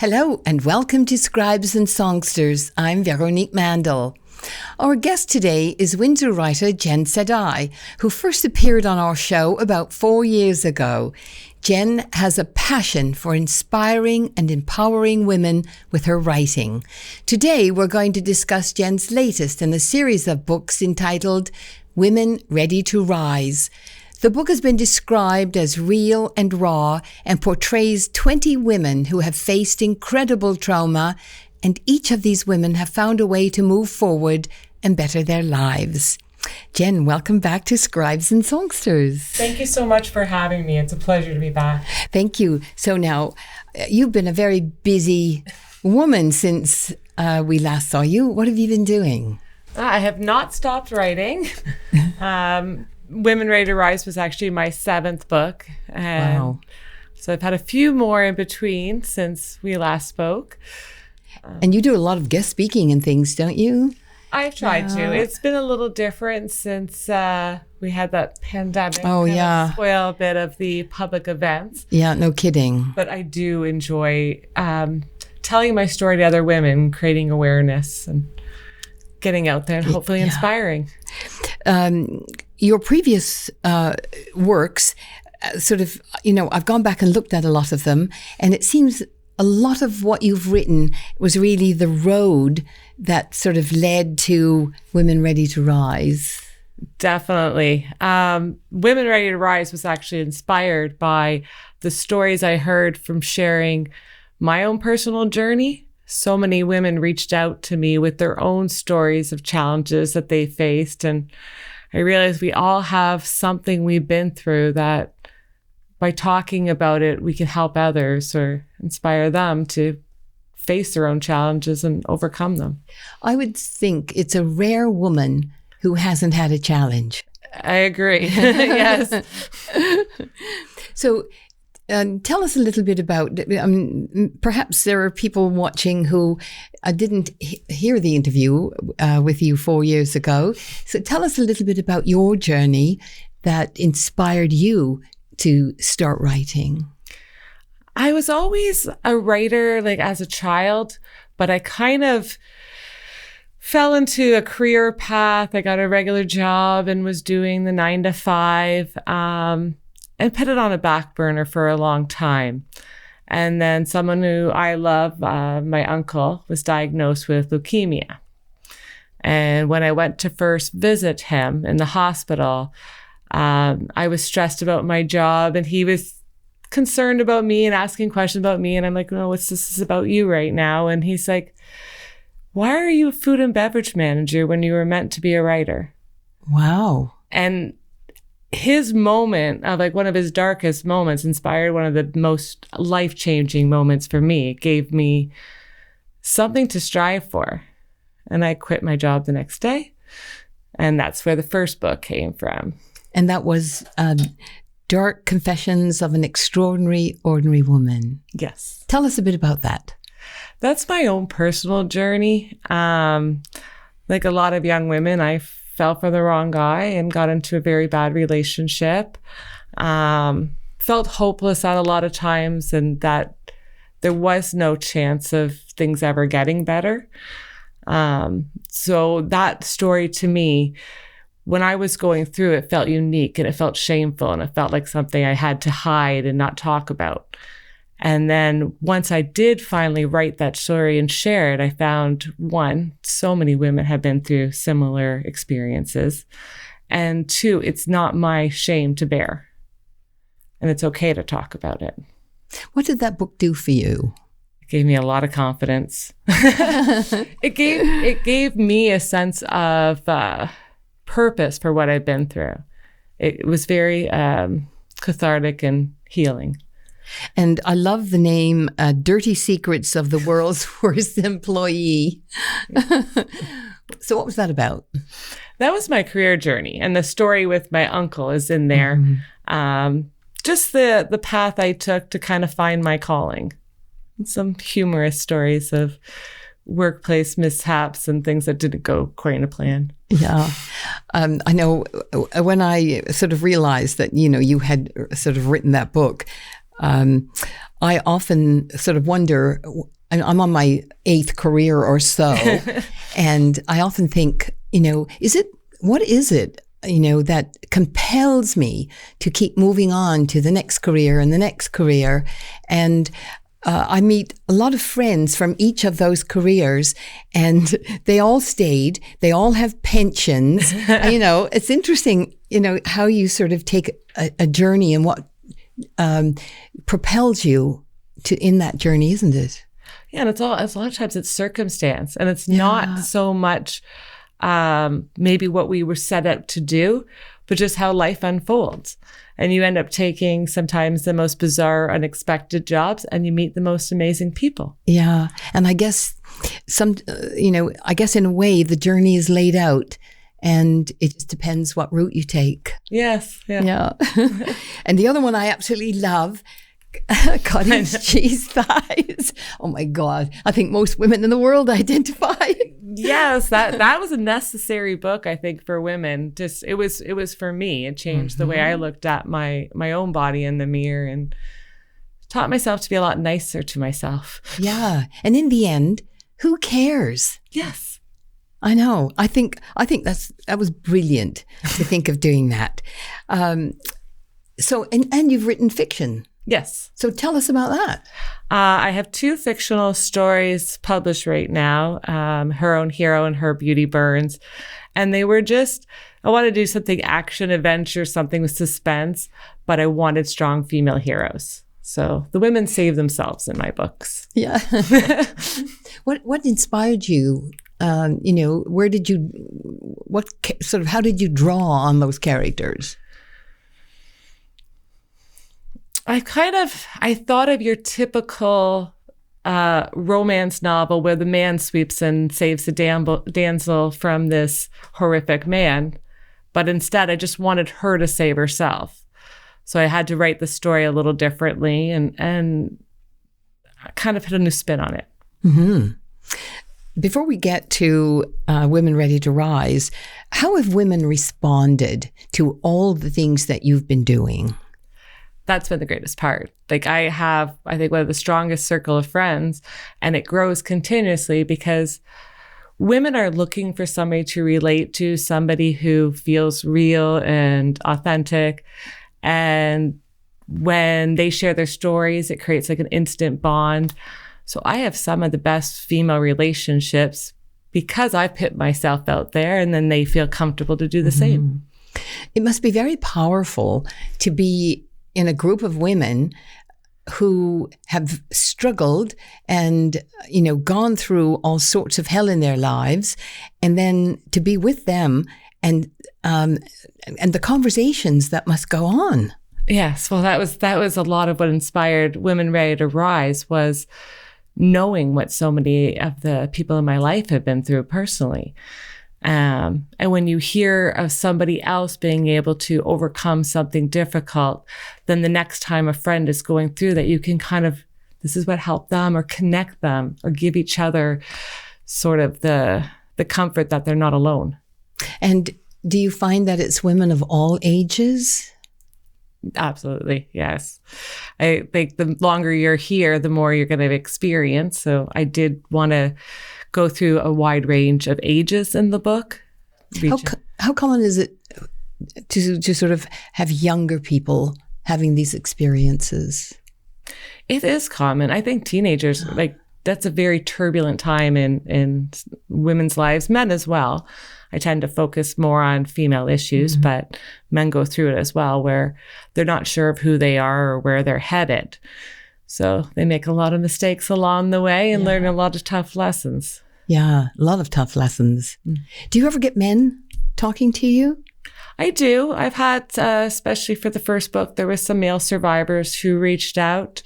Hello and welcome to Scribes and Songsters. I'm Veronique Mandel. Our guest today is Windsor writer Jenn Sadai, who first appeared on our show about 4 years ago. Jenn has a passion for inspiring and empowering women with her writing. Today we're going to discuss Jenn's latest in a series of books entitled Women Ready to Rise. The book has been described as real and raw and portrays 20 women who have faced incredible trauma, and each of these women have found a way to move forward and better their lives. Jenn, welcome back to Scribes and Songsters. Thank you so much for having me. It's a pleasure to be back. Thank you. So now, you've been a very busy woman since we last saw you. What have you been doing? I have not stopped writing. Women Ready to Rise was actually my 7th book. Wow. So I've had a few more in between since we last spoke. And you do a lot of guest speaking and things, don't you? I've tried to. It's been a little different since we had that pandemic. Oh, yeah. Spoil a bit of the public events. Yeah, no kidding. But I do enjoy telling my story to other women, creating awareness and getting out there and hopefully inspiring. Your previous works, I've gone back and looked at a lot of them, and it seems a lot of what you've written was really the road that sort of led to Women Ready to Rise. Definitely. Women Ready to Rise was actually inspired by the stories I heard from sharing my own personal journey. So many women reached out to me with their own stories of challenges that they faced. And I realized we all have something we've been through that by talking about it, we can help others or inspire them to face their own challenges and overcome them. I would think it's a rare woman who hasn't had a challenge. I agree. Yes. So tell us a little bit about, perhaps there are people watching who didn't hear the interview with you 4 years ago. So tell us a little bit about your journey that inspired you to start writing. I was always a writer, as a child, but I kind of fell into a career path. I got a regular job and was doing the 9 to 5, and put it on a back burner for a long time. And then someone who I love, my uncle, was diagnosed with leukemia. And when I went to first visit him in the hospital, I was stressed about my job, and he was concerned about me and asking questions about me. And I'm like, no, this is about you right now. And he's like, why are you a food and beverage manager when you were meant to be a writer? Wow. And his moment of one of his darkest moments inspired one of the most life-changing moments for me. It gave me something to strive for. And I quit my job the next day. And that's where the first book came from. And that was Dark Confessions of an Extraordinary Ordinary Woman. Yes. Tell us a bit about that. That's my own personal journey. Like a lot of young women, I fell for the wrong guy and got into a very bad relationship. Felt hopeless at a lot of times, and that there was no chance of things ever getting better. So that story to me, when I was going through it, felt unique and it felt shameful and it felt like something I had to hide and not talk about. And then once I did finally write that story and share it, I found, one, so many women have been through similar experiences. And two, it's not my shame to bear. And it's okay to talk about it. What did that book do for you? It gave me a lot of confidence. It gave me a sense of purpose for what I've been through. It was very cathartic and healing. And I love the name Dirty Secrets of the World's Worst Employee. So what was that about? That was my career journey. And the story with my uncle is in there. Mm-hmm. Just the path I took to kind of find my calling. Some humorous stories of workplace mishaps and things that didn't go according to plan. Yeah. I know when I sort of realized that, you had sort of written that book, I often sort of wonder, I'm on my 8th career or so, and I often think, what is it, that compels me to keep moving on to the next career and the next career? And I meet a lot of friends from each of those careers, and they all stayed. They all have pensions. It's interesting, how you sort of take a journey and what propels you in that journey, isn't it? Yeah, and a lot of times it's circumstance, and it's not so much maybe what we were set out to do, but just how life unfolds. And you end up taking sometimes the most bizarre, unexpected jobs, and you meet the most amazing people. Yeah. And I guess in a way, the journey is laid out, and it just depends what route you take. Yes. Yeah. And the other one I absolutely love, cottage cheese thighs. Oh my God. I think most women in the world identify. Yes, that was a necessary book, I think, for women. Just it was for me. It changed the way I looked at my own body in the mirror, and taught myself to be a lot nicer to myself. Yeah. And in the end, who cares? Yes. I know. I think that was brilliant to think of doing that. So you've written fiction. Yes. So tell us about that. I have 2 fictional stories published right now, Her Own Hero and Her Beauty Burns. And they were I wanted to do something action, adventure, something with suspense, but I wanted strong female heroes. So the women save themselves in my books. Yeah. What inspired you? How did you draw on those characters? I thought of your typical romance novel where the man sweeps and saves the damsel from this horrific man. But instead, I just wanted her to save herself. So I had to write the story a little differently and kind of put a new spin on it. Mm-hmm. Before we get to Women Ready to Rise, how have women responded to all the things that you've been doing? That's been the greatest part. Like I think one of the strongest circle of friends, and it grows continuously because women are looking for somebody to relate to, somebody who feels real and authentic. And when they share their stories, it creates like an instant bond. So I have some of the best female relationships because I've put myself out there, and then they feel comfortable to do the same. It must be very powerful to be in a group of women who have struggled and, gone through all sorts of hell in their lives, and then to be with them and the conversations that must go on. Yes. Well, that was a lot of what inspired Women Ready to Rise, was knowing what so many of the people in my life have been through personally. And when you hear of somebody else being able to overcome something difficult, then the next time a friend is going through that, you can this is what helped them, or connect them, or give each other sort of the comfort that they're not alone. And do you find that it's women of all ages? Absolutely. Yes. I think the longer you're here, the more you're going to experience. So I did want to go through a wide range of ages in the book. How common is it to sort of have younger people having these experiences? It is common. I think teenagers, that's a very turbulent time in women's lives, men as well. I tend to focus more on female issues, but men go through it as well, where they're not sure of who they are or where they're headed. So they make a lot of mistakes along the way and learn a lot of tough lessons. Yeah, a lot of tough lessons. Do you ever get men talking to you? I do. I've had, especially for the first book, there was some male survivors who reached out.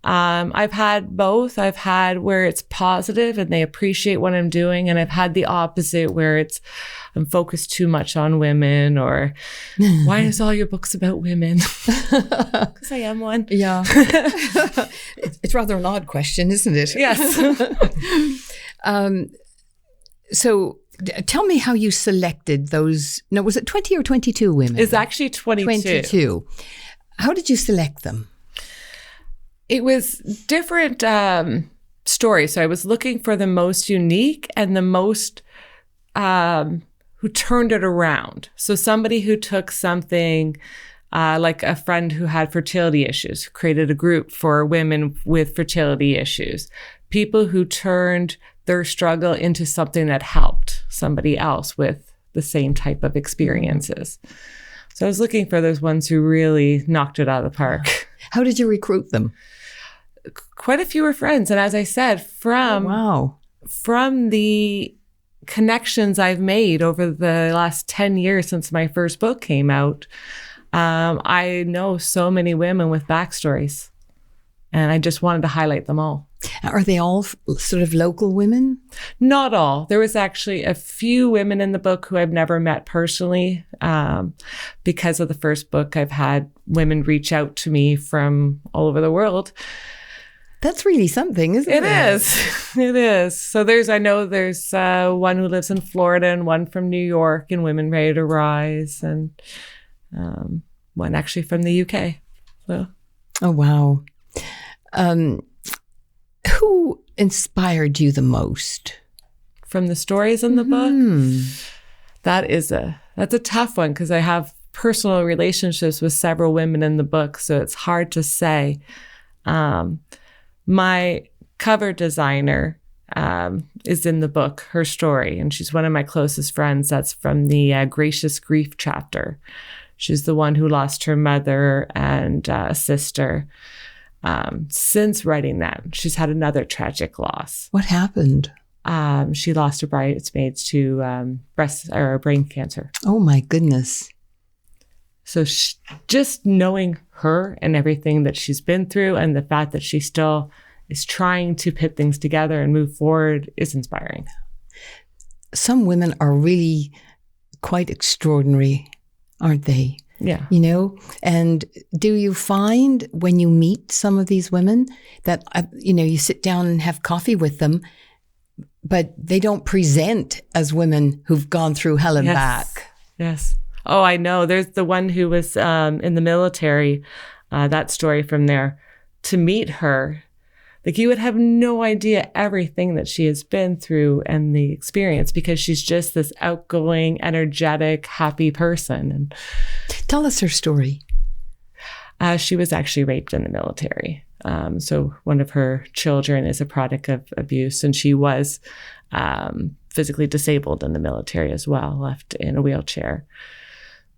I've had both. I've had where it's positive and they appreciate what I'm doing. And I've had the opposite where I'm focused too much on women, or why is all your books about women? Because I am one. Yeah. It's rather an odd question, isn't it? Yes. So tell me how you selected those. No, was it 20 or 22 women? It's actually 22. 22. How did you select them? It was different stories. So I was looking for the most unique and the most who turned it around. So somebody who took something like a friend who had fertility issues, who created a group for women with fertility issues. People who turned their struggle into something that helped somebody else with the same type of experiences. So I was looking for those ones who really knocked it out of the park. How did you recruit them? Quite a few were friends. And as I said, from the connections I've made over the last 10 years since my first book came out, I know so many women with backstories, and I just wanted to highlight them all. Are they all sort of local women? Not all. There was actually a few women in the book who I've never met personally. Because of the first book, I've had women reach out to me from all over the world. That's really something, isn't it? It is. It is. So I know there's one who lives in Florida and one from New York and Women Ready to Rise, and one actually from the UK. So. Oh, wow. Who inspired you the most? From the stories in the book? That's a tough one because I have personal relationships with several women in the book, so it's hard to say. My cover designer is in the book, her story, and she's one of my closest friends. That's from the Gracious Grief chapter. She's the one who lost her mother and sister. Since writing that, she's had another tragic loss. What happened? She lost her bridesmaids to brain cancer. Oh my goodness. So just knowing her and everything that she's been through and the fact that she still is trying to put things together and move forward is inspiring. Some women are really quite extraordinary, aren't they? Yeah. You know, and do you find when you meet some of these women that, you sit down and have coffee with them, but they don't present as women who've gone through hell and back? Yes. Oh, I know. There's the one who was in the military, that story from there. To meet her, like you would have no idea everything that she has been through and the experience because she's just this outgoing, energetic, happy person. And tell us her story. She was actually raped in the military. So one of her children is a product of abuse, and she was physically disabled in the military as well, left in a wheelchair.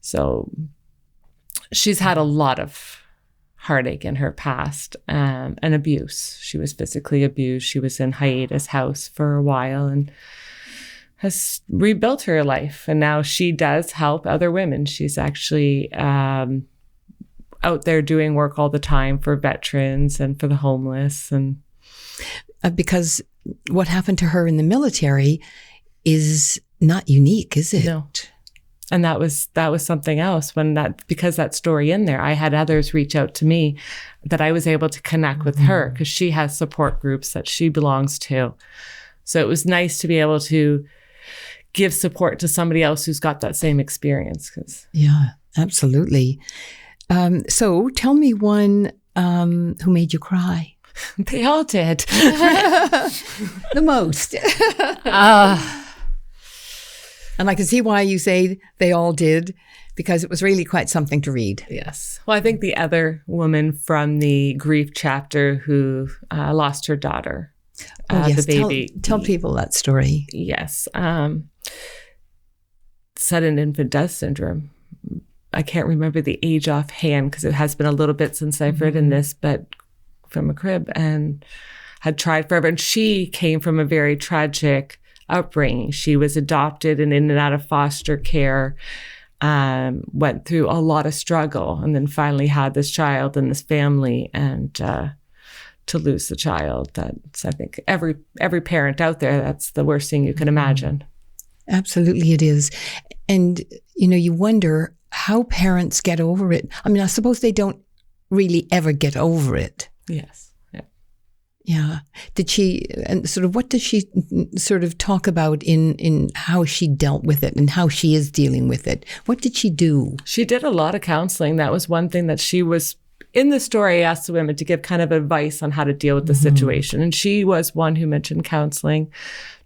So she's had a lot of heartache in her past and abuse. She was physically abused. She was in hiatus house for a while and has rebuilt her life. And now she does help other women. She's actually out there doing work all the time for veterans and for the homeless. And because what happened to her in the military is not unique, is it? No. And that was something else because that story in there, I had others reach out to me that I was able to connect with her because she has support groups that she belongs to. So it was nice to be able to give support to somebody else who's got that same experience. Yeah, absolutely. So tell me one who made you cry. They all did. The most. And I can see why you say they all did, because it was really quite something to read. Yes. Well, I think the other woman from the grief chapter who lost her daughter, yes. the baby. Tell people that story. Yes. Sudden infant death syndrome. I can't remember the age offhand because it has been a little bit since I've written this, but from a crib, and had tried forever. And she came from a very tragic upbringing. She was adopted and in and out of foster care, went through a lot of struggle, and then finally had this child and this family, and to lose the child, that's, I think, every parent out there, that's the worst thing you can imagine. Absolutely it is. And, you wonder how parents get over it. I mean, I suppose they don't really ever get over it. Yes. Yeah. What did she sort of talk about in how she dealt with it and how she is dealing with it? What did she do? She did a lot of counseling. That was one thing that she was in the story, I asked the women to give kind of advice on how to deal with the situation. And she was one who mentioned counseling,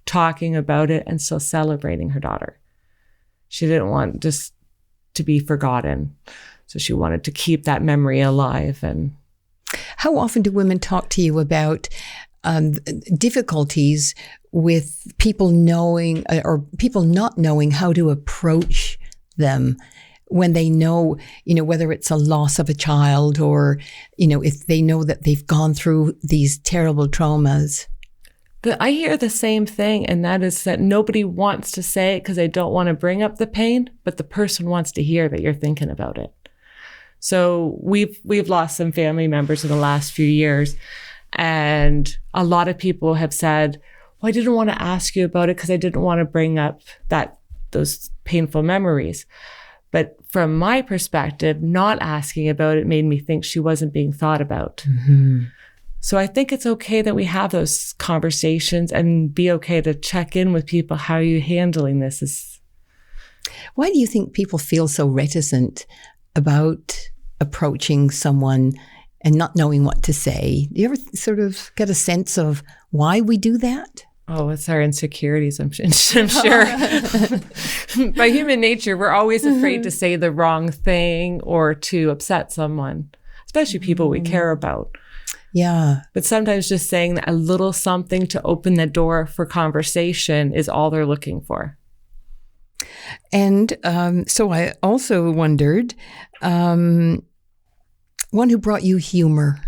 talking about it, and still celebrating her daughter. She didn't want just to be forgotten. So she wanted to keep that memory alive. And how often do women talk to you about difficulties with people knowing or people not knowing how to approach them when they know, whether it's a loss of a child or, if they know that they've gone through these terrible traumas? I hear the same thing, and that is that nobody wants to say it because they don't want to bring up the pain, but the person wants to hear that you're thinking about it. So we've lost some family members in the last few years, and a lot of people have said, well, I didn't want to ask you about it because I didn't want to bring up those painful memories. But from my perspective, not asking about it made me think she wasn't being thought about. Mm-hmm. So I think it's okay that we have those conversations and be okay to check in with people. How are you handling this? Why do you think people feel so reticent about approaching someone and not knowing what to say? Do you ever sort of get a sense of why we do that? Oh, it's our insecurities, I'm sure. By human nature, we're always afraid to say the wrong thing or to upset someone, especially people we care about. Yeah. But sometimes just saying a little something to open the door for conversation is all they're looking for. And so I also wondered, one who brought you humor.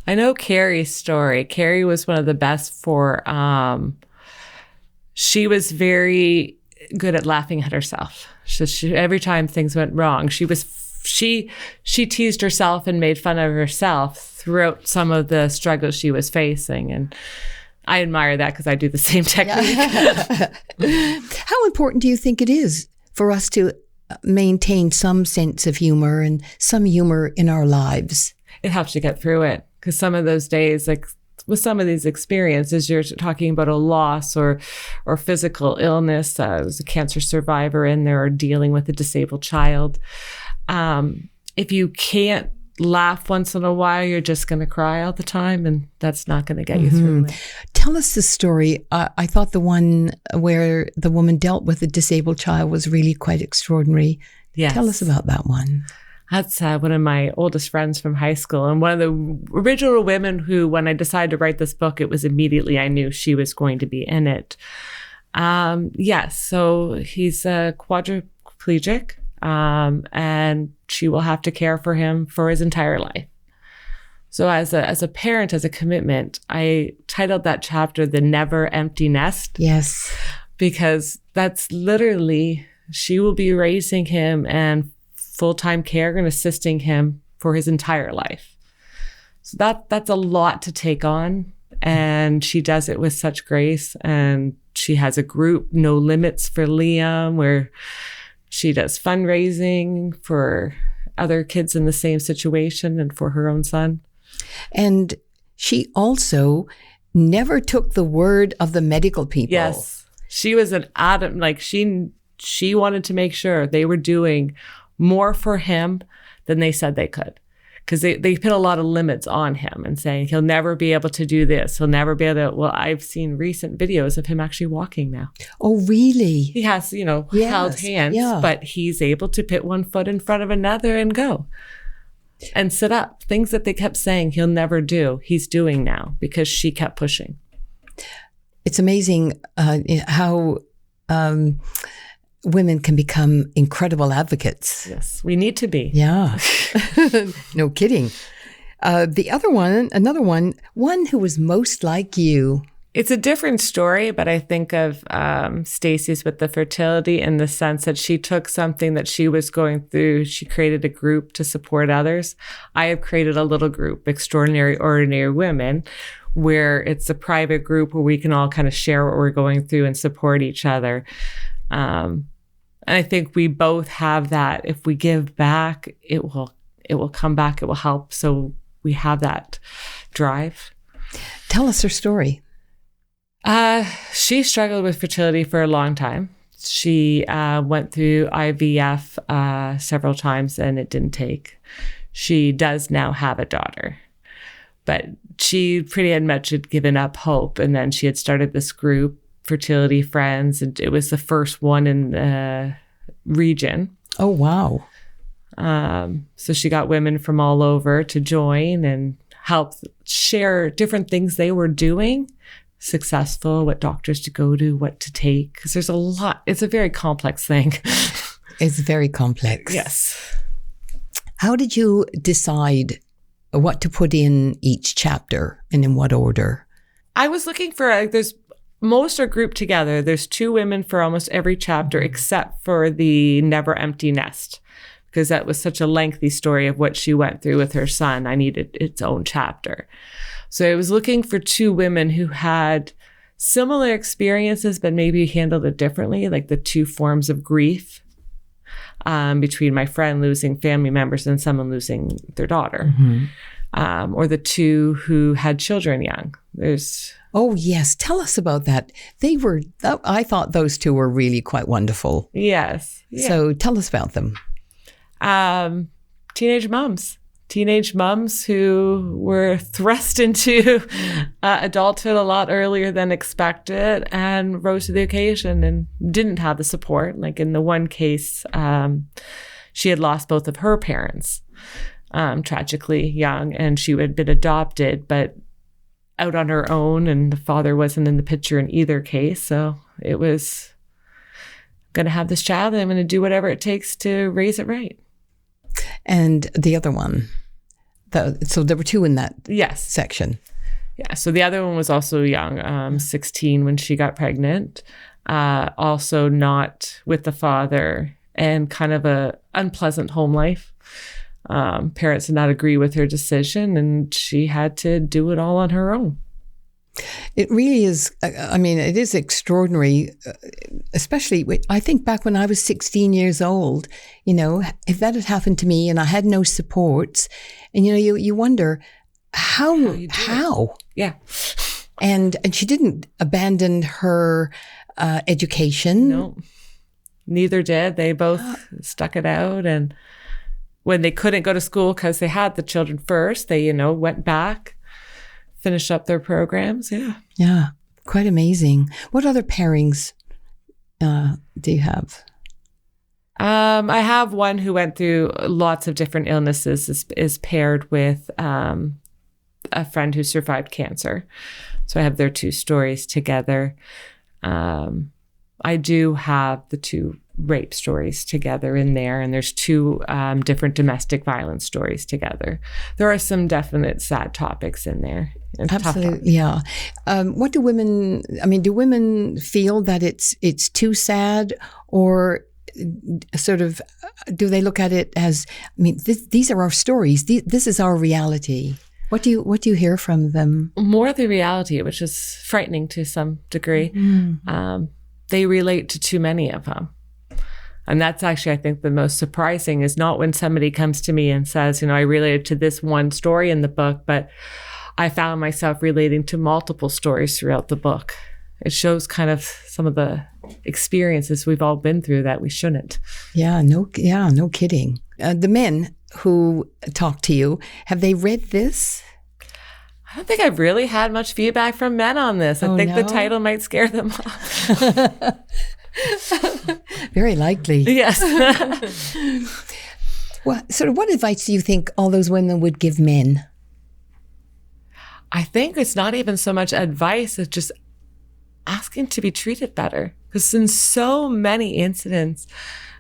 I know Carrie's story. Carrie was one of the best for, she was very good at laughing at herself. So every time things went wrong, she teased herself and made fun of herself throughout some of the struggles she was facing. And I admire that because I do the same technique. How important do you think it is for us to maintain some sense of humor and some humor in our lives? It helps you get through it, because some of those days, like with some of these experiences, you're talking about a loss or physical illness. There's a cancer survivor in there, or dealing with a disabled child. If you can't laugh once in a while, you're just going to cry all the time, and that's not going to get you through it. Tell us the story. I thought the one where the woman dealt with a disabled child was really quite extraordinary. Yes. Tell us about that one. That's one of my oldest friends from high school, and one of the original women who, when I decided to write this book, it was immediately I knew she was going to be in it. Yes, so he's a quadriplegic, and she will have to care for him for his entire life. So as a parent, as a commitment, I titled that chapter "The Never Empty Nest." Yes, because that's literally, she will be raising him and full-time care and assisting him for his entire life. So that's a lot to take on, and she does it with such grace. And she has a group, No Limits for Liam, where she does fundraising for other kids in the same situation and for her own son. And she also never took the word of the medical people. Yes. She was an adam, like she wanted to make sure they were doing more for him than they said they could. Because they put a lot of limits on him and saying he'll never be able to do this. He'll never be able to. Well, I've seen recent videos of him actually walking now. Oh, really? He has, held hands, but he's able to put one foot in front of another and go and sit up. Things that they kept saying he'll never do, he's doing now because she kept pushing. It's amazing how women can become incredible advocates. Yes, we need to be. Yeah. No kidding. Another one who was most like you. It's a different story, but I think of Stacey's with the fertility in the sense that she took something that she was going through. She created a group to support others. I have created a little group, Extraordinary Ordinary Women, where it's a private group where we can all kind of share what we're going through and support each other. And I think we both have that. If we give back, it will come back. It will help. So we have that drive. Tell us her story. She struggled with fertility for a long time. She went through IVF several times and it didn't take. She does now have a daughter, but she pretty much had given up hope. And then she had started this group, Fertility Friends, and it was the first one in the region. Oh, wow. So she got women from all over to join and help share different things they were doing, successful, what doctors to go to, what to take. Because there's a lot. It's a very complex thing. It's very complex. Yes. How did you decide what to put in each chapter and in what order? I was looking for, most are grouped together. There's 2 women for almost every chapter except for the Never Empty Nest, because that was such a lengthy story of what she went through with her son. I needed its own chapter. So I was looking for 2 women who had similar experiences, but maybe handled it differently, like the 2 forms of grief. Between my friend losing family members and someone losing their daughter, or the 2 who had children young. Oh, yes. Tell us about that. I thought those 2 were really quite wonderful. Yes. Yeah. So tell us about them. Teenage moms who were thrust into adulthood a lot earlier than expected and rose to the occasion and didn't have the support. Like in the one case, she had lost both of her parents, tragically young, and she had been adopted, but out on her own, and the father wasn't in the picture in either case. So it was going to have this child, and I'm going to do whatever it takes to raise it right. And the other one, so there were 2 in that section. Yeah. So the other one was also young, 16 when she got pregnant, also not with the father, and kind of a unpleasant home life. Parents did not agree with her decision, and she had to do it all on her own. It really is. I mean, it is extraordinary, especially I think back when I was 16 years old, if that had happened to me and I had no supports, and, you wonder how. Yeah. And she didn't abandon her education. No, neither did. They both stuck it out. And when they couldn't go to school because they had the children first, they, went back, finished up their programs. Yeah. Yeah. Quite amazing. What other pairings do you have? I have one who went through lots of different illnesses, is paired with a friend who survived cancer. So I have their 2 stories together. I do have the 2 rape stories together in there, and there's 2 different domestic violence stories together. There are some definite sad topics in there. Absolutely, yeah. What do women? Do women feel that it's too sad, or sort of do they look at it as? These are our stories. This is our reality. What do you hear from them? More the reality, which is frightening to some degree. They relate to too many of them. And that's actually, I think, the most surprising is not when somebody comes to me and says, I related to this one story in the book, but I found myself relating to multiple stories throughout the book. It shows kind of some of the experiences we've all been through that we shouldn't. Yeah, no kidding. The men who talk to you, have they read this? I don't think I've really had much feedback from men on this. I think the title might scare them off. Very likely. Yes. Well, what advice do you think all those women would give men? I think it's not even so much advice, it's just asking to be treated better. Because in so many incidents,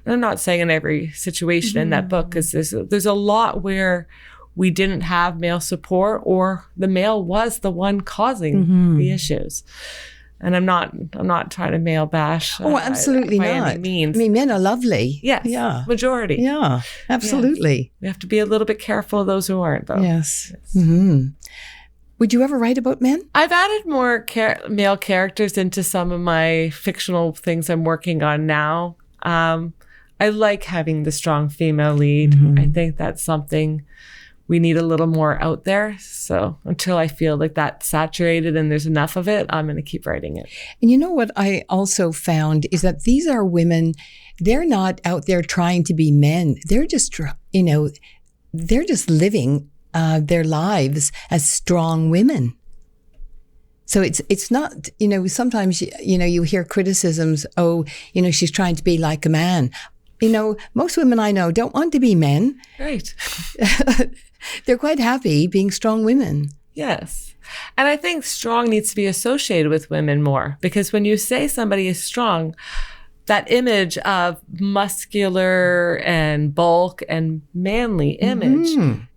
and I'm not saying in every situation in that book, because there's a lot where we didn't have male support, or the male was the one causing the issues. And I'm not trying to male bash. Oh, absolutely by not. Any means. Men are lovely. Yes. Yeah. Majority. Yeah. Absolutely. Yeah. We have to be a little bit careful of those who aren't, though. Yes. Would you ever write about men? I've added more male characters into some of my fictional things I'm working on now. I like having the strong female lead. I think that's something we need a little more out there. So until I feel like that's saturated and there's enough of it, I'm going to keep writing it. And you know what I also found is that these are women, they're not out there trying to be men. They're just, they're just living their lives as strong women. So it's not, sometimes, you hear criticisms, she's trying to be like a man. Most women I know don't want to be men. Right. They're quite happy being strong women. Yes. And I think strong needs to be associated with women more, because when you say somebody is strong, that image of muscular and bulk and manly image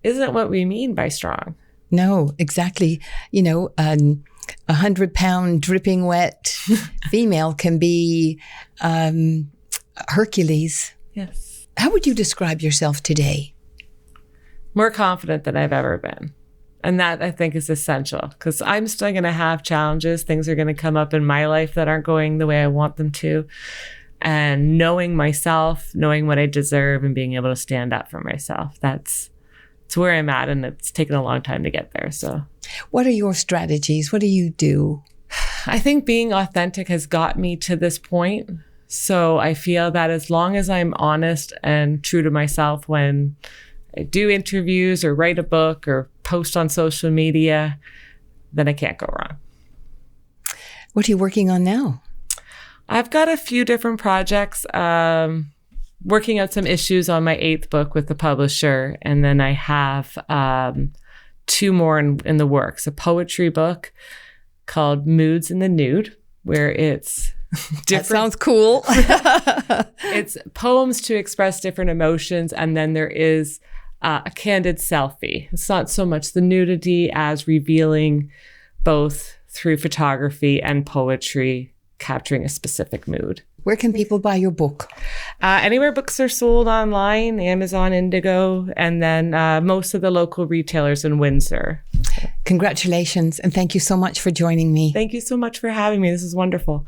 isn't what we mean by strong. No, exactly. 100-pound dripping wet female can be Hercules. Yes. How would you describe yourself today? More confident than I've ever been. And that, I think, is essential, because I'm still going to have challenges. Things are going to come up in my life that aren't going the way I want them to. And knowing myself, knowing what I deserve, and being able to stand up for myself, it's where I'm at, and it's taken a long time to get there. So, what are your strategies? What do you do? I think being authentic has got me to this point. So I feel that as long as I'm honest and true to myself when I do interviews or write a book or post on social media, then I can't go wrong. What are you working on now? I've got a few different projects, working out some issues on my 8th book with the publisher. And then I have 2 more in the works. A poetry book called Moods in the Nude, where it's different. That sounds cool. It's poems to express different emotions. And then there is a candid selfie. It's not so much the nudity as revealing both through photography and poetry, capturing a specific mood. Where can people buy your book? Anywhere books are sold online, Amazon, Indigo, and then most of the local retailers in Windsor. Congratulations, and thank you so much for joining me. Thank you so much for having me. This is wonderful.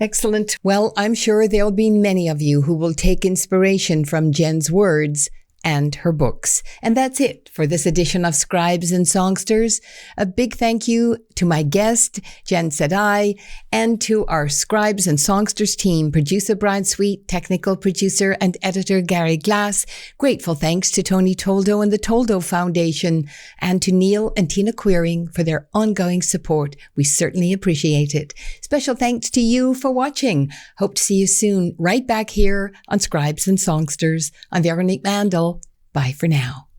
Excellent. Well, I'm sure there'll be many of you who will take inspiration from Jenn's words and her books. And that's it for this edition of Scribes and Songsters. A big thank you to my guest, Jenn Sadai, and to our Scribes and Songsters team, producer Brian Sweet, technical producer and editor Gary Glass. Grateful thanks to Tony Toldo and the Toldo Foundation, and to Neil and Tina Queering for their ongoing support. We certainly appreciate it. Special thanks to you for watching. Hope to see you soon, right back here on Scribes and Songsters. I'm Veronique Mandel. Bye for now.